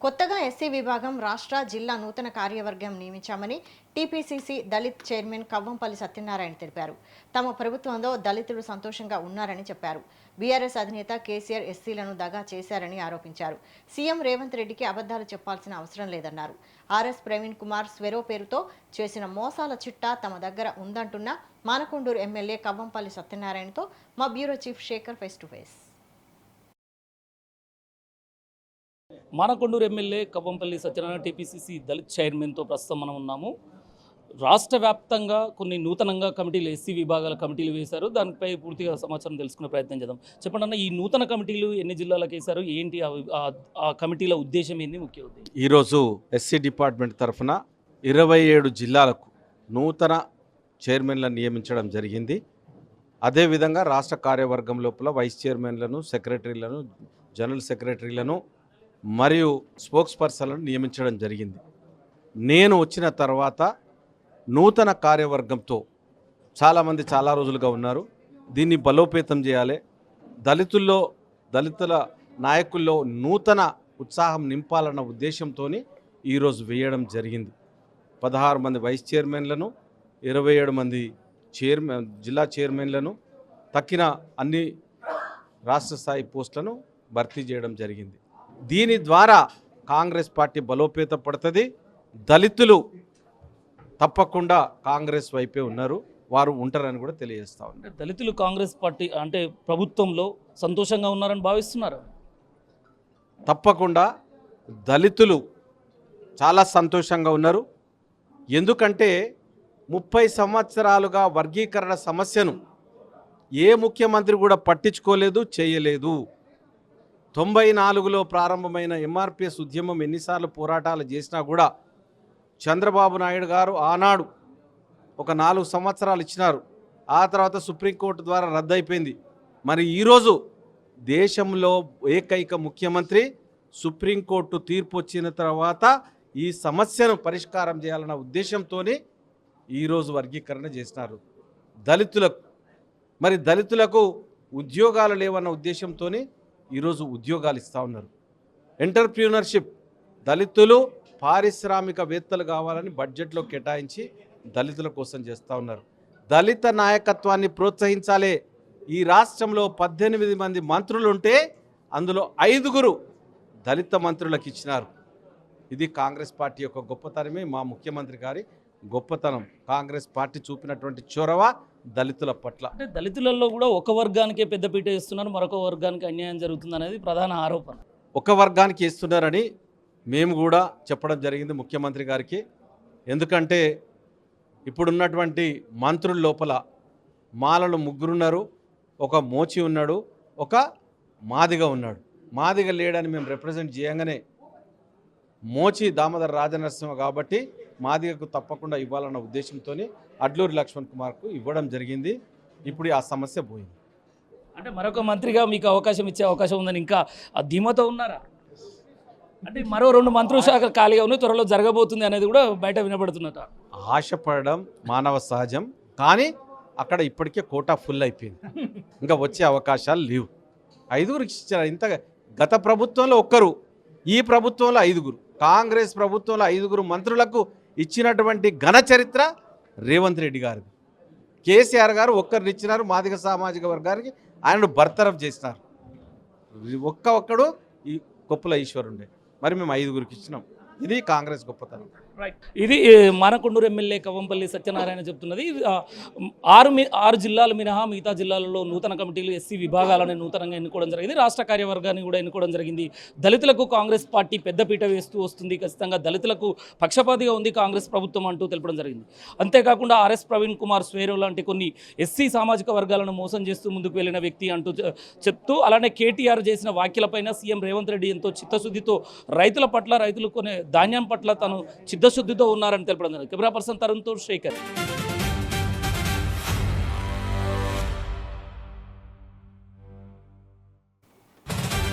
కొత్తగా ఎస్సీ విభాగం రాష్ట్ర జిల్లా నూతన కార్యవర్గం నియమించామని టీపీసీసీ దళిత్ చైర్మన్ కవ్వంపల్లి సత్యనారాయణ తెలిపారు. తమ ప్రభుత్వంలో దళితులు సంతోషంగా ఉన్నారని చెప్పారు. బీఆర్ఎస్ అధినేత కేసీఆర్ ఎస్సీలను దగా చేశారని ఆరోపించారు. సీఎం రేవంత్ రెడ్డికి అబద్ధాలు చెప్పాల్సిన అవసరం లేదన్నారు. ఆర్ఎస్ ప్రవీణ్ కుమార్ స్వెరో పేరుతో చేసిన మోసాల చిట్టా తమ దగ్గర ఉందంటున్న మానకొండూరు ఎమ్మెల్యే కవ్వంపల్లి సత్యనారాయణతో మా bureau chief Shekhar face to face. Manakondur MLA Kavvampally Satyanarayana TPCC Dalit చైర్మన్తో ప్రస్తుతం మనం ఉన్నాము. రాష్ట్ర వ్యాప్తంగా కొన్ని నూతనంగా కమిటీలు ఎస్సీ విభాగాల కమిటీలు వేశారు. దానిపై పూర్తిగా సమాచారం తెలుసుకునే ప్రయత్నం చేద్దాం. చెప్పండి అన్న, ఈ నూతన కమిటీలు ఎన్ని జిల్లాలకు వేశారు, ఏంటి ఆ కమిటీల ఉద్దేశం ఏంది, ముఖ్య ఉద్దేశం? ఈరోజు ఎస్సీ డిపార్ట్మెంట్ తరఫున 27 జిల్లాలకు నూతన చైర్మన్లను నియమించడం జరిగింది. అదేవిధంగా రాష్ట్ర కార్యవర్గం లోపల వైస్ చైర్మన్లను, సెక్రటరీలను, జనరల్ సెక్రటరీలను మరియు స్పోక్స్ పర్సన్లను నియమించడం జరిగింది. నేను వచ్చిన తర్వాత నూతన కార్యవర్గంతో చాలామంది చాలా రోజులుగా ఉన్నారు. దీన్ని బలోపేతం చేయాలి, దళితుల నాయకుల్లో నూతన ఉత్సాహం నింపాలన్న ఉద్దేశంతో ఈరోజు వేయడం జరిగింది. 16 మంది వైస్ చైర్మన్లను, 27 మంది జిల్లా చైర్మన్లను, తక్కిన అన్ని రాష్ట్ర స్థాయి పోస్టులను భర్తీ చేయడం జరిగింది. దీని ద్వారా కాంగ్రెస్ పార్టీ బలోపేత పడుతుంది. దళితులు తప్పకుండా కాంగ్రెస్ వైపే ఉన్నారు, వారు ఉంటారని కూడా తెలియజేస్తా ఉన్నారు. దళితులు కాంగ్రెస్ పార్టీ అంటే ప్రభుత్వంలో సంతోషంగా ఉన్నారని భావిస్తున్నారు. తప్పకుండా దళితులు చాలా సంతోషంగా ఉన్నారు. ఎందుకంటే 30 సంవత్సరాలుగా వర్గీకరణ సమస్యను ఏ ముఖ్యమంత్రి కూడా పట్టించుకోలేదు, చేయలేదు. 94లో ప్రారంభమైన ఎంఆర్పిఎస్ ఉద్యమం ఎన్నిసార్లు పోరాటాలు చేసినా కూడా చంద్రబాబు నాయుడు గారు ఆనాడు ఒక 4 సంవత్సరాలు ఇచ్చినారు. ఆ తర్వాత సుప్రీంకోర్టు ద్వారా రద్దయిపోయింది. మరి ఈరోజు దేశంలో ఏకైక ముఖ్యమంత్రి సుప్రీంకోర్టు తీర్పు వచ్చిన తర్వాత ఈ సమస్యను పరిష్కారం చేయాలన్న ఉద్దేశంతో ఈరోజు వర్గీకరణ చేసినారు. దళితులకు ఉద్యోగాలు లేవన్న ఉద్దేశంతో ఈరోజు ఉద్యోగాలు ఇస్తూ ఉన్నారు. ఎంటర్ప్రీనర్షిప్, దళితులు పారిశ్రామికవేత్తలు కావాలని బడ్జెట్లో కేటాయించి దళితుల కోసం చేస్తూ ఉన్నారు. దళిత నాయకత్వాన్ని ప్రోత్సహించాలి. ఈ రాష్ట్రంలో 18 మంది మంత్రులు ఉంటే అందులో 5 దళిత మంత్రులకు ఇచ్చినారు. ఇది కాంగ్రెస్ పార్టీ యొక్క గొప్పతనమే, మా ముఖ్యమంత్రి గారి గొప్పతనం. కాంగ్రెస్ పార్టీ చూపినటువంటి చొరవ దళితుల పట్ల. అంటే దళితులలో కూడా ఒక వర్గానికే పెద్దపీట ఇస్తున్నారు, మరొక వర్గానికి అన్యాయం జరుగుతుంది అనేది ప్రధాన ఆరోపణ. ఒక వర్గానికి ఇస్తున్నారని మేము కూడా చెప్పడం జరిగింది ముఖ్యమంత్రి గారికి. ఎందుకంటే ఇప్పుడున్నటువంటి మంత్రుల లోపల మాలలు 3 ఉన్నారు, ఒక మోచి ఉన్నాడు, ఒక మాదిగ ఉన్నాడు. మాదిగ లేడని మేము రిప్రజెంట్ చేయంగానే మోచి దామోదర రాజనరసింహ కాబట్టి మాదిగకు తప్పకుండా ఇవ్వాలన్న ఉద్దేశంతో అడ్లూరి లక్ష్మణ్ కుమార్కు ఇవ్వడం జరిగింది. ఇప్పుడు ఆ సమస్య పోయింది. అంటే మరొక మంత్రిగా మీకు అవకాశం ఇచ్చే అవకాశం ఉందని ఇంకా ధీమాతో ఉన్నారా? అంటే మరో 2 మంత్రుల శాఖలు ఖాళీగా ఉన్నాయి, త్వరలో జరగబోతుంది అనేది కూడా బయట వినబడుతున్నట. ఆశపడడం మానవ సహజం, కానీ అక్కడ ఇప్పటికే కోటా ఫుల్ అయిపోయింది. ఇంకా వచ్చే అవకాశాలు లేవు. 5 ఇచ్చారు. ఇంత గత ప్రభుత్వంలో 1, ఈ ప్రభుత్వంలో 5. కాంగ్రెస్ ప్రభుత్వంలో 5 మంత్రులకు ఇచ్చినటువంటి ఘన చరిత్ర రేవంత్ రెడ్డి గారిది. కేసీఆర్ గారు 1 ఇచ్చినారు, మాదిగ సామాజిక వర్గానికి ఆయనను బర్తరఫ్ చేసినారు. ఒక్కడు ఈ కొప్పుల ఈశ్వరుండే, మరి మేము 5 ఇచ్చినాం. ఇది కాంగ్రెస్ గొప్పతనం. రైట్. ఇది మానకొండూరు ఎమ్మెల్యే కవ్వంపల్లి సత్యనారాయణ చెప్తున్నది. 6 జిల్లాలు మినహా మిగతా జిల్లాలలో నూతన కమిటీలు ఎస్సీ విభాగాలను నూతనంగా ఎన్నుకోవడం జరిగింది. రాష్ట్ర కార్యవర్గాన్ని కూడా ఎన్నుకోవడం జరిగింది. దళితులకు కాంగ్రెస్ పార్టీ పెద్దపీట వేస్తూ వస్తుంది. ఖచ్చితంగా దళితులకు పక్షపాతిగా ఉంది కాంగ్రెస్ ప్రభుత్వం అంటూ తెలపడం జరిగింది. అంతేకాకుండా ఆర్ఎస్ ప్రవీణ్ కుమార్ స్వేరో లాంటి కొన్ని ఎస్సీ సామాజిక వర్గాలను మోసం చేస్తూ ముందుకు వెళ్ళిన వ్యక్తి అంటూ చెప్తూ, అలానే కేటీఆర్ చేసిన వ్యాఖ్యలపైన సీఎం రేవంత్ రెడ్డి ఎంతో చిత్తశుద్ధితో రైతుల పట్ల, రైతులు కొనే ధాన్యం పట్ల తను చిత్తశుద్ధితో ఉన్నారని తెలపడం జరిగింది. కెమెరా పర్సన్ తరుణ్తో శేఖర్.